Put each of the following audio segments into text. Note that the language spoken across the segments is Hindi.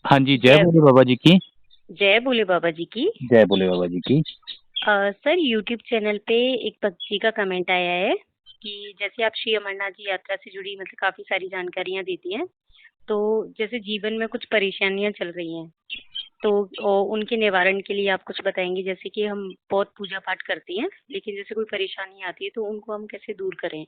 हाँ जी, जय जय बोले बाबा जी की। जय भोले बाबा जी की। जय बोले बाबा जी की। सर, यूट्यूब चैनल पे एक बच्ची का कमेंट आया है कि जैसे आप श्री अमरनाथ जी यात्रा से जुड़ी मतलब काफ़ी सारी जानकारियाँ देती हैं, तो जैसे जीवन में कुछ परेशानियाँ चल रही हैं, तो उनके निवारण के लिए आप कुछ बताएँगे? जैसे कि हम बहुत पूजा-पाठ करती हैं, लेकिन जैसे कोई परेशानी आती है, तो उनको हम कैसे दूर करें?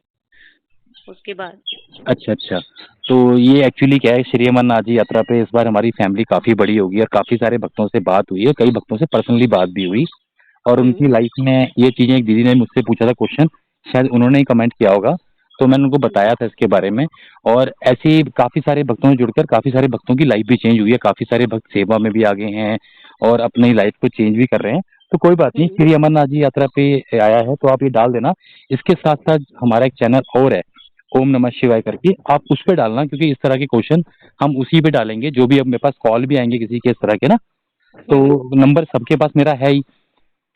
उसके बाद अच्छा, अच्छा। तो ये एक्चुअली क्या है, श्री अमरनाथ जी यात्रा पे इस बार हमारी फैमिली काफ़ी बड़ी होगी और काफ़ी सारे भक्तों से बात हुई है, कई भक्तों से पर्सनली बात भी हुई और हुँ, उनकी लाइफ में ये चीज़ें एक दीदी ने मुझसे पूछा था क्वेश्चन, शायद उन्होंने ही कमेंट किया होगा, तो मैंने उनको हुँ, बताया था इसके बारे में और ऐसे ही काफ़ी सारे भक्तों से जुड़कर काफ़ी सारे भक्तों की लाइफ भी चेंज हुई है, काफ़ी सारे भक्त सेवा में भी आगे हैं और अपनी लाइफ को चेंज भी कर रहे हैं। तो कोई बात नहीं, हुँ, श्री अमरनाथ जी यात्रा पे आया है, तो आप ये डाल देना। इसके साथ-साथ हमारा एक चैनल और है, ओम नमः शिवाय करके, आप उस पे डालना क्योंकि इस तरह के क्वेश्चन हम उसी पे डालेंगे, जो भी अब मेरे पास कॉल भी आएँगे किसी के इस तरह के ना, हुँ। तो नंबर सबके पास मेरा है ही,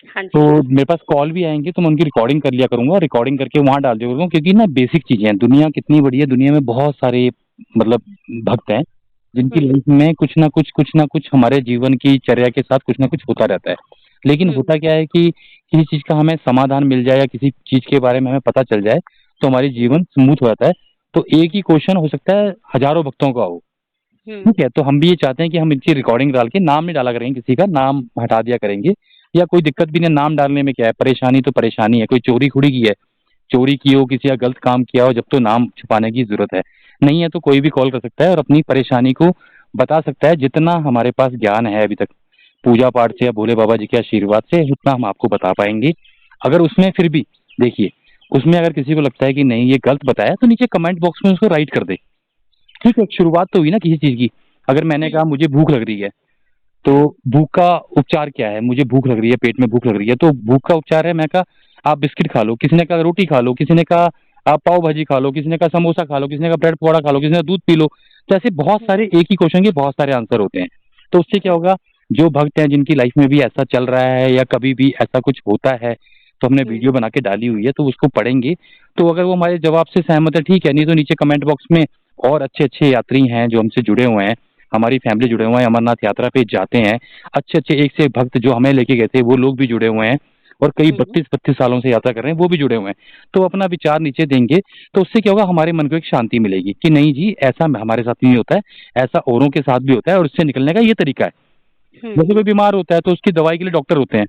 हाँ तो जी। मेरे पास कॉल भी आएँगे तो मैं उनकी रिकॉर्डिंग कर लिया करूँगा, रिकॉर्डिंग करके वहाँ डाल दिया करूँगा क्योंकि ना बेसिक चीज़ें हैं, दुनिया कितनी बड़ी है, दुनिया में बहुत सारे मतलब भक्त हैं, जिनकी हुँ, लाइफ में कुछ ना कुछ हमारे जीवन की चर्या के साथ कुछ ना कुछ होता रहता है। लेकिन हुँ, होता क्या है कि किसी चीज़ का हमें समाधान मिल जाए या किसी चीज़ के बारे में हमें पता चल जाए, तो हमारी हुँ, जीवन स्मूथ हो जाता है। तो एक ही क्वेश्चन हो सकता है हज़ारों भक्तों का हो, हुँ, ठीक है? तो हम भी ये चाहते हैं कि हम इनकी रिकॉर्डिंग डाल के नाम नहीं डाला करेंगे किसी का, नाम हटा दिया करेंगे या कोई दिक्कत भी नहीं है, नाम डालने में क्या है, परेशानी तो परेशानी है, कोई चोरी-खुड़ी की है, चोरी की हो किसी का गलत काम किया हो जब तो नाम छुपाने की ज़रूरत है। नहीं है तो कोई भी कॉल कर सकता है और अपनी परेशानी को बता सकता है, जितना हमारे पास ज्ञान है अभी तक, पूजा-पाठ से या भोले बाबा जी के आशीर्वाद से उतना हम आपको बता पाएँगे। अगर उसमें फिर भी देखिए, उसमें अगर किसी को लगता है कि नहीं ये गलत बताया तो नीचे कमेंट बॉक्स में उसको राइट कर दे। ठीक है, एक शुरुआत तो हुई ना किसी चीज़ की। अगर मैंने हुँ, कहा मुझे भूख लग रही है, तो हुँ, भूख का उपचार क्या है? मुझे भूख लग रही है, पेट में भूख लग रही है, तो भूख का उपचार है, मैं कहा आप बिस्किट खा लो, किसी ने कहा रोटी खा लो, किसी ने कहा आप पाव भाजी खा लो, किसी ने कहा समोसा खा लो, किसी ने कहा ब्रेड पकौड़ा खा लो, किसी ने दूध पी लो। तो ऐसे बहुत हुँ, सारे एक ही क्वेश्चन के बहुत सारे आंसर होते हैं। तो उससे क्या हुँ, होगा, जो भक्त हैं जिनकी लाइफ में भी ऐसा चल रहा है या कभी भी ऐसा कुछ होता है, तो हमने हुँ, वीडियो बना के डाली हुई है, तो उसको पढ़ेंगे, तो अगर वो हमारे जवाब से सहमत है ठीक है, नहीं तो नीचे कमेंट बॉक्स में और अच्छे-अच्छे यात्री हैं जो हमसे जुड़े हुए हैं, हमारी फैमिली जुड़े हुए हैं, अमरनाथ यात्रा पे जाते हैं, अच्छे-अच्छे एक से एक भक्त जो हमें लेके गए थे, वो लोग भी जुड़े हुए हैं और कई हुँ, 32-32 सालों से यात्रा कर रहे हैं, वो भी जुड़े हुए हैं। तो अपना विचार नीचे देंगे, तो उससे क्या होगा हमारे मन को एक शांति मिलेगी कि नहीं जी, ऐसा हमारे साथ नहीं होता है, ऐसा औरों के साथ भी होता है और इससे निकलने का ये तरीका है। जैसे हुँ। कोई बीमार होता है तो उसकी दवाई के लिए डॉक्टर होते हैं,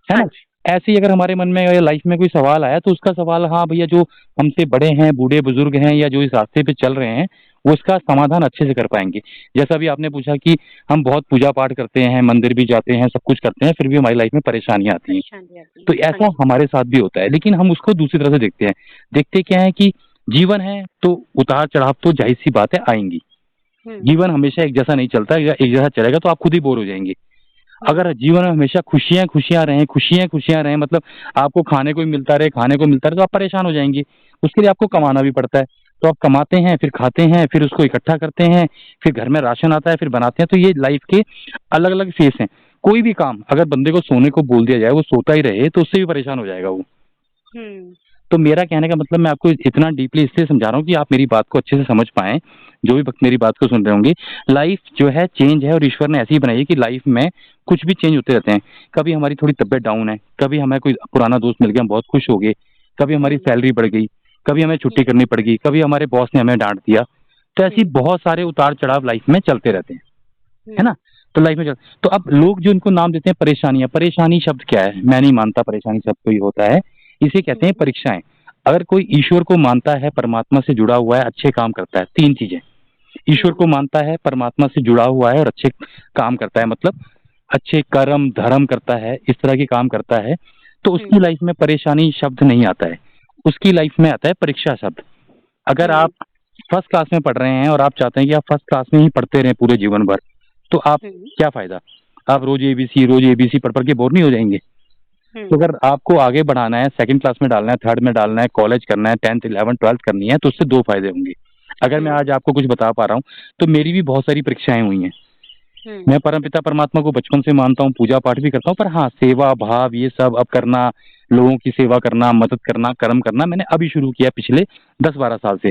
है हाँ ना? जी। ऐसे ही अगर हमारे मन में या लाइफ में कोई सवाल आया तो उसका सवाल हाँ भैया जो हमसे बड़े हैं, बूढ़े-बुजुर्ग हैं या जो इस रास्ते पे चल रहे हैं, वो इसका समाधान अच्छे से कर पाएँगे। जैसा अभी आपने पूछा कि हम बहुत पूजा-पाठ करते हैं, मंदिर भी जाते हैं, सब कुछ करते हैं, फिर भी हमारी लाइफ में परेशानियाँ आती हैं। परेशानी आती तो है। हाँ ऐसा जी। हमारे साथ भी होता है, लेकिन हम उसको दूसरी तरह से देखते हैं। देखते क्या है कि जीवन है तो उतार-चढ़ाव तो ज़ाहिर-सी बात है आएँगी। हुँ, जीवन हमेशा एक जैसा नहीं चलता है, या एक जैसा चलेगा तो आप खुद ही बोर हो जाएँगे। हुँ, अगर जीवन में हमेशा खुशियाँ-खुशियाँ रहें, खुशियाँ-खुशियाँ रहें मतलब आपको खाने को ही मिलता रहे, खाने को मिलता रहे तो आप परेशान हो जाएँगे। उसके लिए आपको हुँ, कमाना भी पड़ता है। तो आप कमाते हैं, फिर खाते हैं, फिर उसको इकट्ठा करते हैं, फिर घर में राशन आता है, फिर बनाते हैं, तो ये लाइफ़ के अलग-अलग फ़ेज़ हैं। कोई भी काम अगर बंदे को सोने को बोल दिया जाए, वो सोता ही रहे, तो उससे भी परेशान हो जाएगा वो। हुँ, तो मेरा कहने का मतलब मैं आपको इतना डीपली इसलिए समझा रहा हूँ कि आप मेरी बात को अच्छे से समझ पाएँ, जो भी वक़्त मेरी बात को सुन रहे होंगे। लाइफ़ जो है चेंज है और ईश्वर ने ऐसी ही बनाई है कि लाइफ़ में कुछ भी चेंज होते रहते हैं। कभी हमारी थोड़ी तबीयत डाउन है, कभी हमें कोई पुराना दोस्त मिल गया, हम बहुत खुश हो गए, कभी हमारी हुँ, सैलरी बढ़ गई, कभी हमें छुट्टी हुँ, करनी पड़ गई, कभी हमारे बॉस ने हमें डाँट दिया। तो ऐसी हुँ, बहुत सारे उतार-चढ़ाव लाइफ़ में चलते रहते हैं, है हुँ, ना? तो लाइफ़ में चल तो अब लोग जो इनको नाम देते हैं परेशानियाँ, परेशानी शब्द क्या है? मैं नहीं मानता परेशानी शब्द कोई होता है। इसे कहते हैं हुँ, परीक्षाएँ। अगर कोई ईश्वर को मानता है, परमात्मा से जुड़ा हुआ है, अच्छे काम करता है, 3 चीज़ें। ईश्वर हुँ, को मानता है, परमात्मा से जुड़ा हुआ है और अच्छे काम करता है मतलब अच्छे कर्म, धर्म करता है, इस तरह के काम करता है, तो उसकी हुँ, लाइफ़ में परेशानी शब्द नहीं आता है। उसकी लाइफ़ में आता है परीक्षा शब्द। अगर आप हुँ, फर्स्ट क्लास में पढ़ रहे हैं और आप चाहते हैं कि आप फर्स्ट क्लास में ही पढ़ते रहें पूरे जीवन भर, तो आप हुँ, क्या फ़ायदा? आप रोज़ एबीसी पढ़-पढ़ के बोर नहीं हो जाएँगे? तो हुँ, अगर आपको आगे बढ़ाना है, सेकंड क्लास में डालना है, थर्ड में डालना है, कॉलेज करना है, 10th, 11th, 12th करनी है, तो उससे 2 फ़ायदे होंगे। अगर मैं हुँ, आज आपको कुछ बता पा रहा हूँ, तो मेरी भी बहुत सारी परीक्षाएँ हुई हैं। हुँ, मैं परमपिता परमात्मा को बचपन से मानता हूँ, पूजा-पाठ भी करता हूँ, पर हाँ, सेवा भाव ये सब अब करना, लोगों की सेवा करना, मदद करना, कर्म करना, मैंने अभी शुरू किया है पिछले 10-12 साल से।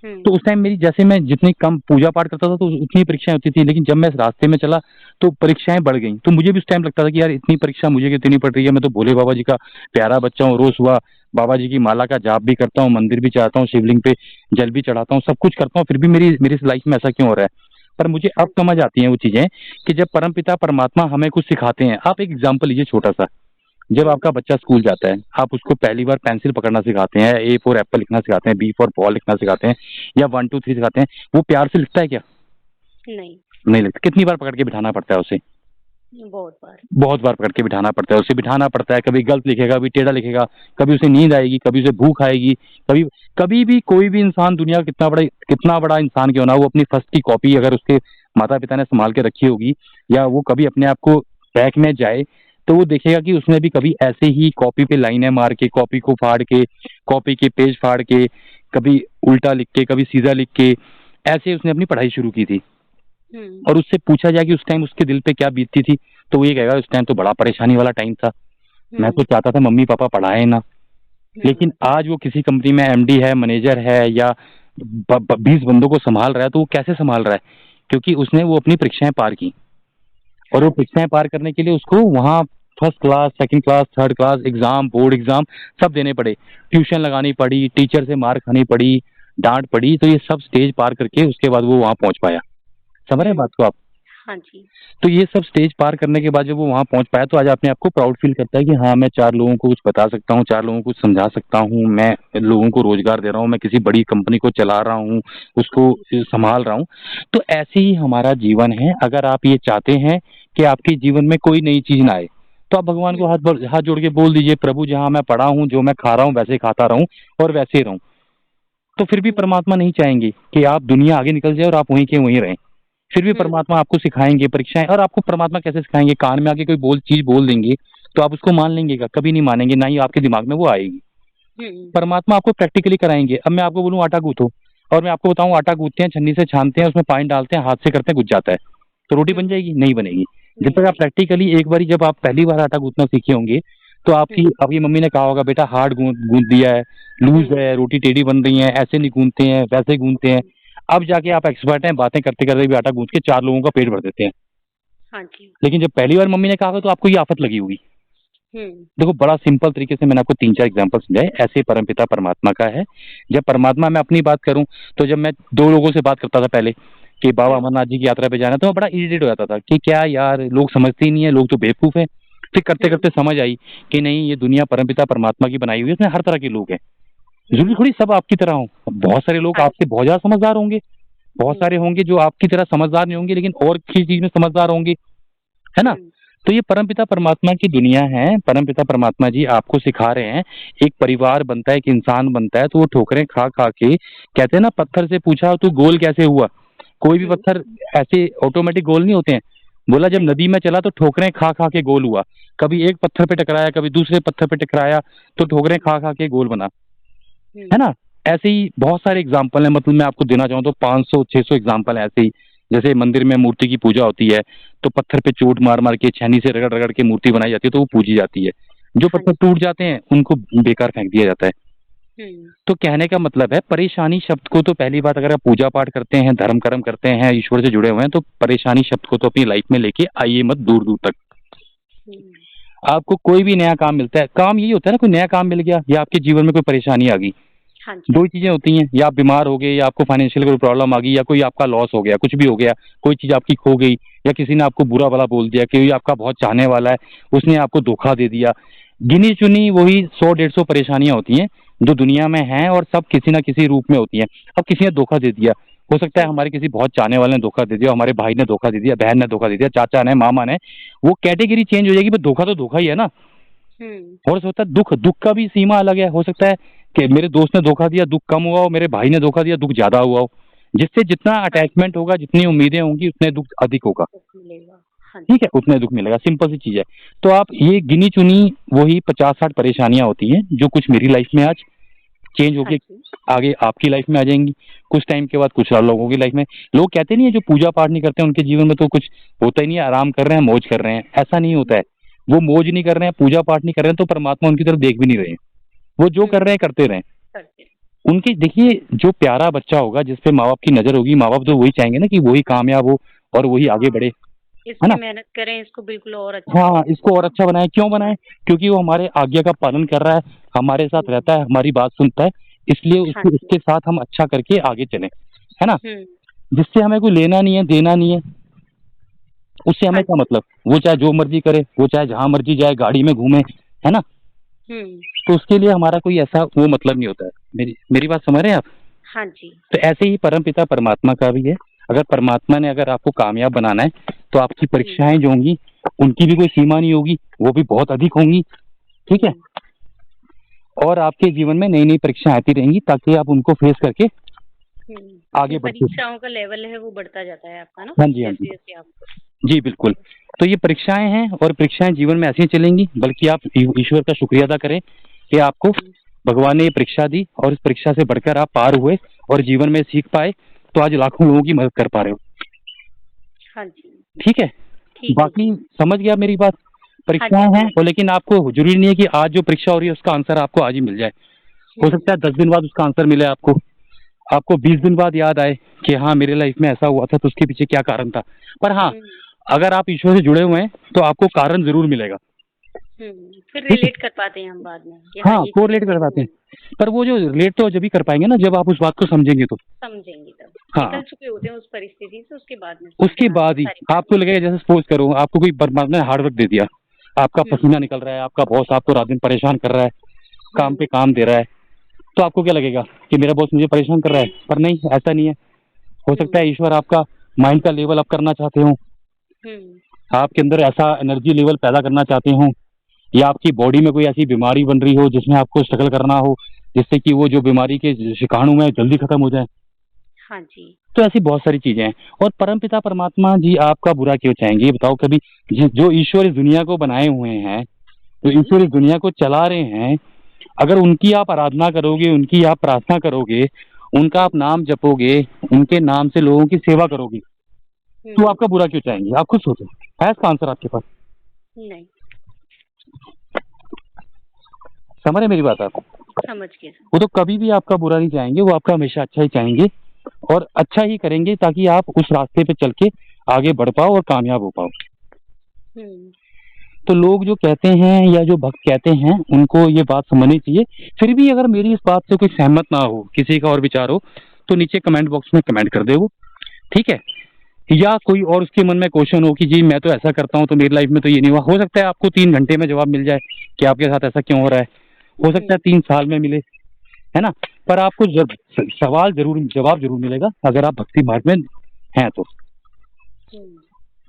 तो उस टाइम मेरी, जैसे मैं जितनी कम पूजा पाठ करता था तो उतनी परीक्षाएं होती थी, लेकिन जब मैं इस रास्ते में चला तो परीक्षाएं बढ़ गई। तो मुझे भी उस टाइम लगता था कि यार इतनी परीक्षा मुझे क्यों इतनी पड़ रही है, मैं तो भोले बाबा जी का प्यारा बच्चा हूँ, रोज सुबह बाबा जी की माला का जाप भी करता हूँ, मंदिर भी जाता हूँ, शिवलिंग पे जल भी चढ़ाता हूँ, सब कुछ करता हूँ, फिर भी मेरी मेरी लाइफ में ऐसा क्यों हो रहा है। पर मुझे हाँ अब जी। समझ आती हैं वो चीजें कि जब परमपिता परमात्मा हमें कुछ सिखाते हैं। आप एक एग्जाम्पल लीजिए छोटा सा, जब हुँ, आपका बच्चा स्कूल जाता है, आप उसको पहली बार पेंसिल पकड़ना सिखाते हैं, ए फॉर एप्पल लिखना सिखाते हैं, बी फॉर बॉल लिखना सिखाते हैं, या 1 2 3 सिखाते हैं, वो प्यार से लिखता है क्या? नहीं, नहीं लिखता। कितनी बार पकड़ के बिठाना पड़ता है उसे? बहुत बार। बहुत बार पकड़ के बिठाना पड़ता है, उसे बिठाना पड़ता है, कभी गलत लिखेगा, कभी टेढ़ा लिखेगा, कभी उसे नींद आएगी, कभी उसे भूख आएगी, कभी कभी भी कोई भी इंसान दुनिया का कितना बड़ा इंसान क्यों ना हो, वो अपनी फर्स्ट की कॉपी अगर उसके माता पिता ने संभाल के रखी होगी, या वो कभी अपने आप को बैक में जाए, तो वो देखेगा कि उसने भी कभी ऐसे ही कॉपी पे लाइनें मार के, कॉपी को फाड़ के, कॉपी के पेज फाड़ के, कभी उल्टा लिख के, कभी सीधा लिख के, ऐसे उसने अपनी पढ़ाई शुरू की थी। हुँ, और उससे पूछा जाए कि उस टाइम उसके दिल पे क्या बीतती थी, तो वो ये कहेगा उस टाइम तो बड़ा परेशानी वाला टाइम था, मैं तो हुँ, चाहता था मम्मी पापा पढ़ाए ना। लेकिन हुँ, आज वो किसी कंपनी में एमडी है, मैनेजर है, या 20 बंदों को संभाल रहा है, तो वो कैसे संभाल रहा है? क्योंकि उसने वो अपनी परीक्षाएं पार की, और वो हाँ जी। परीक्षाएं पार करने के लिए उसको वहाँ first class, second class, third class exam, board exam सब देने पड़े, ट्यूशन लगानी पड़ी, टीचर से मार खानी पड़ी, डांट पड़ी, तो ये सब स्टेज पार करके उसके बाद वो वहाँ पहुंच पाया। समझ रहे हैं हुँ, बात को आप? हाँ जी। तो ये सब स्टेज पार करने के बाद जब वो वहाँ पहुँच पाया, तो आज अपने आप को प्राउड फील करता है कि हाँ, मैं 4 लोगों को कुछ बता सकता हूँ, 4 लोगों को समझा सकता हूँ, मैं लोगों को रोज़गार दे रहा हूँ, मैं किसी बड़ी कंपनी को चला रहा हूँ, उसको सँभाल रहा हूँ। तो ऐसे ही हमारा जीवन है, अगर आप ये चाहते हैं कि आपके जीवन में कोई नई चीज़ ना आए, तो आप भगवान को हुँ, हाथ जोड़ के बोल दीजिए, प्रभु जहाँ मैं पड़ा हूँ, जो मैं खा रहा हूँ वैसे ही खाता रहूँ और वैसे ही रहूँ। तो फिर भी हुँ, परमात्मा नहीं चाहेंगे कि आप दुनिया आगे निकल जाए और आप वहीं के वहीं रहें। फिर भी हुँ, परमात्मा आपको सिखाएँगे परीक्षाएँ, और आपको परमात्मा कैसे सिखाएँगे? कान में आके कोई चीज़ बोल देंगे, तो आप उसको मान लेंगे क्या? कभी नहीं मानेंगे, ना ही आपके दिमाग में वो आएगी। हुँ, परमात्मा आपको प्रैक्टिकली कराएँगे। अब मैं आपको बोलूँ आटा गूँथो, और मैं आपको बताऊँ आटा गूँथते हैं, छन्नी से छानते हैं, उसमें पानी डालते हैं, हाथ से करते हैं, गुज जाता है। तो रोटी हुँ, बन जाएगी? नहीं बनेगी। जब नहीं तक आप बनेगी। प्रैक्टिकली एक बारी, जब आप पहली बार आटा गूँथना सीखे होंगे, तो हुँ, आपकी मम्मी ने कहा होगा, बेटा हार्ड गूँथ दिया है, लूज़ हुँ, है, रोटी टेढ़ी बन रही है, ऐसे नहीं गूँथते हैं, वैसे गूँथते हैं। हुँ, अब जाके आप एक्सपर्ट हैं, बातें करते-करते भी आटा गूँथ के 4 लोगों का पेट भर देते हैं। हाँ जी। लेकिन जब पहली बार मम्मी ने कहा होगा, तो आपको ये आफत लगी होगी। हुँ, देखो, बड़ा सिंपल तरीके से मैंने आपको 3-4 एग्जांपल समझाए, ऐसे परमपिता परमात्मा का है। जब परमात्मा, मैं अपनी बात करूँ, तो जब मैं 2 लोगों से बात करता था पहले कि बाबा हुँ, अमरनाथ जी की यात्रा पे जाना है, तो मैं बड़ा इरिटेट हो जाता था कि क्या यार, लोग समझते ही नहीं है, लोग तो बेवकूफ़ हैं। फिर हुँ, करते-करते समझ आई कि नहीं, ये दुनिया परमपिता परमात्मा की बनाई हुई है, इसमें हर तरह के लोग हैं। ज़रूरी हुँ, थोड़ी सब आपकी तरह हों। बहुत सारे लोग हाँ आपसे जी। बहुत ज़्यादा समझदार होंगे, बहुत हुँ, सारे होंगे जो आपकी तरह समझदार नहीं होंगे, लेकिन और किसी चीज़ में समझदार होंगे, है ना? हुँ, तो ये परमपिता परमात्मा की दुनिया है। परमपिता परमात्मा जी आपको सिखा रहे हैं, एक परिवार बनता है, एक इंसान बनता है, तो वो ठोकरें खा-खा के, कहते हैं ना, पत्थर से पूछा तू गोल कैसे हुआ? कोई भी हुँ, पत्थर ऐसे ऑटोमेटिक गोल नहीं होते हैं। बोला जब नहीं। नदी में चला तो ठोकरें खा-खा के गोल हुआ। कभी एक पत्थर पे टकराया, कभी दूसरे पत्थर पे टकराया, तो ठोकरें हुँ, खा-खा के गोल बना। है हुँ, ना? ऐसे ही बहुत सारे एग्ज़ाम्पल हैं, मतलब मैं आपको देना चाहूँ तो 500-600 एग्ज़ाम्पल हैं ऐसे ही। जैसे मंदिर में मूर्ति की पूजा होती है, तो पत्थर पे चोट मार-मार के, छेनी से रगड़-रगड़ के मूर्ति बनाई जाती है, तो वो पूजी जाती है। जो हाँ पत्थर जी। टूट जाते हैं, उनको बेकार फेंक दिया जाता है। हुँ, तो कहने का मतलब है, परेशानी शब्द को तो पहली बात, अगर आप पूजा पाठ करते हैं, धर्म कर्म करते हैं, ईश्वर से जुड़े हुए हैं, तो परेशानी शब्द को तो अपनी लाइफ़ में लेके आइए मत दूर-दूर तक। हुँ, आपको कोई भी नया काम मिलता है, काम यही होता है ना, कोई नया काम मिल गया या आपके जीवन में कोई परेशानी आ गई। हाँ जी। 2 ही चीज़ें होती हैं, या आप बीमार हो गए, या आपको फाइनेंशियल कोई प्रॉब्लम आ गई, या कोई आपका लॉस हो गया, कुछ भी हो गया, कोई चीज़ आपकी खो गई, या किसी ने आपको बुरा-भला बोल दिया, कोई आपका बहुत चाहने वाला है, उसने आपको धोखा दे दिया। गिनी-चुनी वही 100 150 परेशानियाँ होती हैं, जो दुनिया में हैं, और सब किसी न किसी रूप में होती हैं। अब किसी ने धोखा दे दिया, हो सकता है हुँ, हमारे किसी बहुत चाहने वाले ने धोखा दे दिया, हमारे भाई ने धोखा दे दिया, बहन ने धोखा दे दिया, चाचा ने, मामा ने, वो कैटेगरी चेंज हो जाएगी, पर धोखा तो धोखा ही है ना। हुँ, और हो सकता है दुःख का भी सीमा अलग है। हो सकता है कि मेरे दोस्त ने धोखा दिया, दुःख कम हुआ हो, मेरे भाई ने धोखा दिया, दुःख ज़्यादा हुआ हो। जिससे जितना हाँ जी। अटैचमेंट होगा, जितनी उम्मीदें होंगी, उतने दुःख अधिक होगा। दुःख मिलेगा। हाँ ठीक जी। है? उतने दुःख मिलेगा, सिंपल सी चीज़ है। तो आप ये गिनी-चुनी वही 50-60 परेशानियाँ होती हैं, जो कुछ मेरी लाइफ़ में आज चेंज हाँ होके जी। आगे आपकी लाइफ़ में आ जाएँगी। कुछ टाइम के बाद कुछ और लोगों की लाइफ़ में। लोग कहते नहीं है, जो पूजा-पाठ नहीं करते हैं, उनके जीवन में तो कुछ होता ही नहीं है, आराम कर रहे हैं, मौज कर रहे हैं। ऐसा नहीं होता है। वो मौज नहीं कर रहे हैं, पूजा-पाठ नहीं कर रहे हैं, तो परमात्मा उनकी तरफ देख भी नहीं रहे हैं। वो जो कर हुँ, रहे हैं, करते रहें। करते हैं। उनकी देखिए जो प्यारा बच्चा होगा जिस पे माँ बाप की नजर होगी, माँ बाप तो वही चाहेंगे ना कि वही कामयाब हो और वही आगे हाँ, बढ़े, इस है पे ना? मेहनत करें, इसको बिल्कुल और अच्छा हाँ, बनाएं। इसको और अच्छा बनाए, क्यों बनाए? क्योंकि वो हमारे आज्ञा का पालन कर रहा है, हमारे साथ हुँ, रहता है, हमारी बात सुनता है, इसलिए हाँ उसको जी। उसके साथ हम अच्छा करके आगे चलें, है ना? हुँ, जिससे हमें कोई लेना नहीं है, देना नहीं है, उससे हमें हाँ क्या जी। मतलब? वो चाहे जो मर्ज़ी करे, वो चाहे जहाँ मर्ज़ी जाए, गाड़ी में घूमे, है ना? हुँ, तो उसके लिए हमारा कोई ऐसा वो मतलब नहीं होता है। मेरी मेरी बात समझ रहे हैं आप? हाँ जी। तो ऐसे ही परमपिता परमात्मा का भी है। अगर परमात्मा ने अगर आपको कामयाब बनाना है, तो आपकी हुँ, परीक्षाएँ जो होंगी, उनकी भी कोई सीमा नहीं होगी, वो भी बहुत अधिक होंगी, ठीक है? हुँ, और आपके जीवन में नई-नई परीक्षाएँ आती रहेंगी ताकि आप उनको फेस करके हुँ। आगे उसमें बढ़ते परीक्षाओं का लेवल है वो बढ़ता जाता है आपका ना, हाँ जी, हाँ जी। जैसे-जैसे आप जी, बिल्कुल। तो ये परीक्षाएँ हैं और परीक्षाएँ जीवन में ऐसे ही चलेंगी, बल्कि आप ईश्वर का शुक्रिया अदा करें कि आपको हुँ, भगवान ने ये परीक्षा दी और इस परीक्षा से बढ़कर आप पार हुए और जीवन में सीख पाए, तो आज लाखों लोगों की मदद कर पा रहे हो। हाँ जी। ठीक है? ठीक है बाकी जी। समझ गए आप मेरी बात? हाँ जी, परीक्षाएँ हैं समझ और लेकिन आपको ज़रूरी नहीं है कि आज जो परीक्षा हो रही है उसका आंसर आपको आज ही मिल जाए। हो सकता हुँ, है 10 दिन बाद उसका आंसर मिले आपको। आपको 20 दिन बाद याद आए कि हाँ, मेरे लाइफ में ऐसा हुआ था तो उसके पीछे क्या कारण था। पर हाँ, हुँ, अगर आप ईश्वर से जुड़े हुए हैं, तो आपको कारण ज़रूर मिलेगा। फिर ठीक है? रिलेट कर पाते हैं हम बाद में कि हाँ, हाँ, ये चीज़ कोरिलेट कर मेरे पाते को हैं। हुई। पर वो जो रिलेट तो जभी कर पाएँगे ना जब आप उस बात को समझेंगे तो। समझेंगे तब। हाँ, निकल चुके होते हैं उस परिस्थिति से, उसके बाद में समझ उसके में आती है बाद ही सारी आपको बातें। लगेगा जैसे सपोज़ करो आपको कोई परमात्मा ने हार्ड वर्क दे दिया। आपका हुँ, पसीना निकल रहा है, आपका बॉस आपको रात दिन परेशान कर रहा है, काम पे हुँ, काम दे रहा है, तो आपको क्या लगेगा कि मेरा बॉस मुझे परेशान कर रहा है? पर नहीं, ऐसा नहीं है। हो सकता हुँ, है ईश्वर आपका माइंड का लेवल अप करना चाहते हों, हुँ, आपके अंदर ऐसा एनर्जी लेवल पैदा करना चाहते हों या आपकी बॉडी में कोई ऐसी बीमारी बन रही हो जिसमें आपको स्ट्रगल करना हो, जिससे कि वो जो बीमारी के शिकाणु हैं जल्दी खत्म हो जाएँ। हाँ जी। तो ऐसी बहुत सारी चीज़ें हैं और परमपिता परमात्मा जी आपका बुरा क्यों चाहेंगे? ये बताओ कभी जो ईश्वर इस दुनिया को बनाए हुए हैं, जो हुँ, ईश्वर इस दुनिया को चला रहे हैं, अगर उनकी आप आराधना करोगे, उनकी आप प्रार्थना करोगे, उनका हुँ, आप नाम जपोगे, उनके नाम से लोगों की सेवा करोगे, तो हुँ, आपका बुरा क्यों चाहेंगे? आप खुद सोचो, है इसका आंसर आपके पास? नहीं, समझ रहे हैं मेरी बात आप? समझ गए। वो तो कभी भी आपका बुरा नहीं चाहेंगे, वो आपका हमेशा अच्छा ही चाहेंगे और अच्छा ही करेंगे ताकि आप उस रास्ते पे चल के आगे बढ़ पाओ और कामयाब हो पाओ। हुँ, तो लोग जो कहते हैं या जो भक्त कहते हैं, उनको ये बात समझनी चाहिए। फिर भी अगर मेरी इस बात से कोई सहमत ना हो, किसी का और विचार हो, तो नीचे कमेंट बॉक्स में कमेंट कर दे वो, ठीक है? या कोई और उसके मन में क्वेश्चन हो कि जी मैं तो ऐसा करता हूँ, तो मेरी लाइफ में तो ये नहीं हुआ। हो सकता है आपको 3 घंटे में जवाब मिल जाए कि आपके साथ ऐसा क्यों हो रहा है। हो सकता है हुँ, 3 साल में मिले, है ना? पर आपको जब सवाल ज़रूर जवाब ज़रूर मिलेगा अगर आप भक्ति मार्ग में हैं तो, हुँ,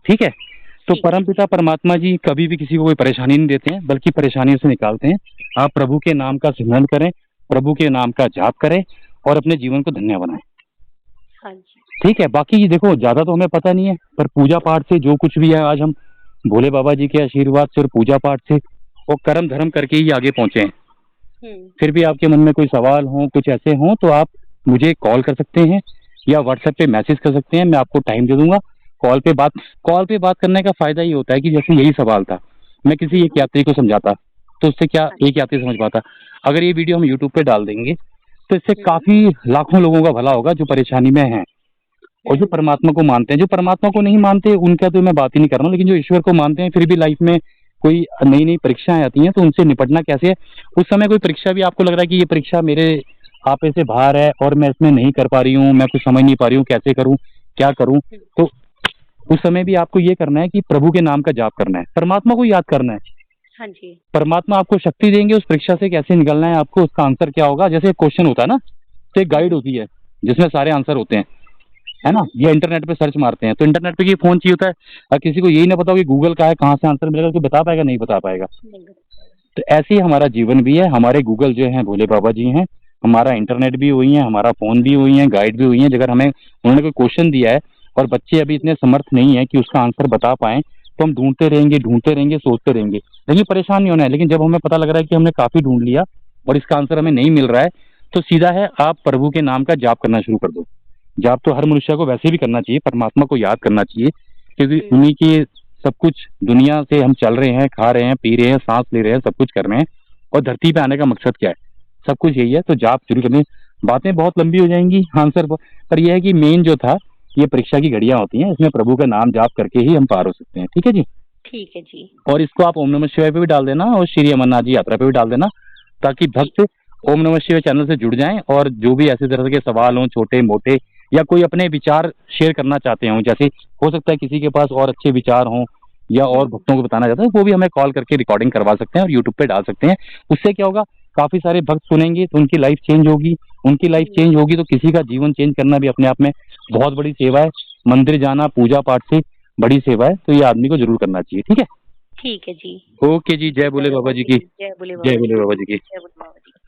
ठीक है? तो ठीक है जी। परमपिता परमात्मा जी कभी भी किसी को कोई परेशानी नहीं देते हैं, बल्कि परेशानियों से निकालते हैं। आप प्रभु के नाम का सिमरन करें, प्रभु के नाम का जाप करें और अपने जीवन को धन्य बनाएँ, हाँ जी। ठीक है? बाकी देखो ज़्यादा तो हमें पता नहीं है, पर पूजा-पाठ से जो कुछ भी है आज हम भोले बाबा जी के आशीर्वाद से और पूजा-पाठ से और कर्म-धर्म करके ही आगे पहुँचे हैं। हुँ, फिर भी आपके मन में कोई सवाल हों, कुछ ऐसे हों, तो आप मुझे कॉल कर सकते हैं या व्हाट्सएप पे मैसेज कर सकते हैं, मैं आपको टाइम दे दूँगा। कॉल पे बात करने का फ़ायदा ये होता है कि जैसे यही सवाल था, मैं किसी एक हुँ, यात्री को समझाता, तो उससे क्या हाँ, एक यात्री समझ पाता। अगर ये वीडियो हम यूट्यूब पे डाल देंगे, तो इससे हुँ, काफ़ी लाखों लोगों का भला होगा जो परेशानी में हैं और जो हुँ, परमात्मा को मानते हैं। जो परमात्मा को नहीं मानते, उनका तो मैं बात ही नहीं कर रहा हूँ, लेकिन जो ईश्वर को मानते हैं, फिर भी लाइफ़ में कोई नई-नई परीक्षाएँ आती हैं, तो उनसे निपटना कैसे है? उस समय कोई परीक्षा भी आपको लग रहा है कि ये परीक्षा मेरे आपे से बाहर है और मैं इसमें नहीं कर पा रही हूँ, मैं कुछ समझ नहीं पा रही हूँ, कैसे करूँ, क्या करूँ? हुँ, तो उस समय भी आपको ये करना है कि प्रभु के नाम का जाप करना है, परमात्मा को याद करना है। हाँ जी। परमात्मा आपको शक्ति देंगे उस परीक्षा से कैसे निकलना है आपको, उसका आंसर क्या होगा? जैसे एक क्वेश्चन होता है ना, तो एक गाइड हुँ, होती है, जिसमें सारे आंसर होते हैं, है ना? हुँ, या इंटरनेट पे सर्च मारते हैं, तो इंटरनेट पे ये फ़ोन चाहिए होता है किसी को यही ना पता हो कि गूगल का है, कहाँ से आंसर मिलेगा, कोई बता पाएगा? नहीं बता पाएगा। नहीं बता पाएगा। तो ऐसे ही हमारा जीवन भी है, हमारे गूगल जो हैं भोले बाबा जी हैं, हमारा इंटरनेट भी वही है, हमारा फ़ोन भी वही है, गाइड भी वही है। अगर हमें उन्होंने कोई क्वेश्चन दिया है और बच्चे अभी हुँ, इतने समर्थ नहीं हैं कि उसका आंसर बता पाएँ, तो हम ढूँढते रहेंगे, सोचते रहेंगे। देखिए परेशान नहीं होना है, लेकिन जब हमें पता लग रहा है कि हमने काफ़ी ढूँढ लिया और इसका आंसर हमें नहीं मिल रहा है, तो सीधा है आप प्रभु के नाम का जाप करना शुरू कर दो। जाप तो हर मनुष्य को वैसे भी करना चाहिए, परमात्मा को याद करना चाहिए, क्योंकि हुँ, उन्हीं की सब कुछ दुनिया से हम चल रहे हैं, खा रहे हैं, पी रहे हैं, साँस ले रहे हैं, सब कुछ कर रहे हैं और धरती पे आने का मकसद क्या है? सब कुछ यही है, तो जाप शुरू करें। बातें बहुत लंबी हो जाएंगी, आंसर पर यह है कि मेन जो था, ये परीक्षा की घड़ियां होती हैं, इसमें प्रभु का नाम जाप करके ही हम पार हो सकते हैं। ठीक है जी। ठीक है जी। और इसको आप ओम नमः शिवाय पे भी डाल देना और श्री अमरनाथ जी यात्रा पे भी डाल देना, ताकि भक्त ओम नमः शिवाय चैनल से जुड़ जाएं और जो भी ऐसे तरह के सवाल हों, छोटे मोटे, या कोई अपने विचार शेयर करना चाहते हों, जैसे हो सकता है किसी के पास और अच्छे विचार हों या और भक्तों को बताना चाहते हैं, वो भी हमें कॉल करके रिकॉर्डिंग करवा सकते हैं और यूट्यूब पे डाल सकते हैं। उससे क्या होगा, काफी सारे भक्त सुनेंगे तो उनकी लाइफ चेंज होगी, उनकी लाइफ चेंज होगी तो किसी का जीवन चेंज करना भी अपने आप में बहुत बड़ी सेवा है। मंदिर जाना पूजा पाठ से बड़ी सेवा है, तो ये आदमी को जरूर करना चाहिए। ठीक है। ठीक है जी। ओके जी, जय बोले बाबा जी की। जय बोले जय बाबा जी बोले की। बाबा जी की। जय बोले बाबा जी की।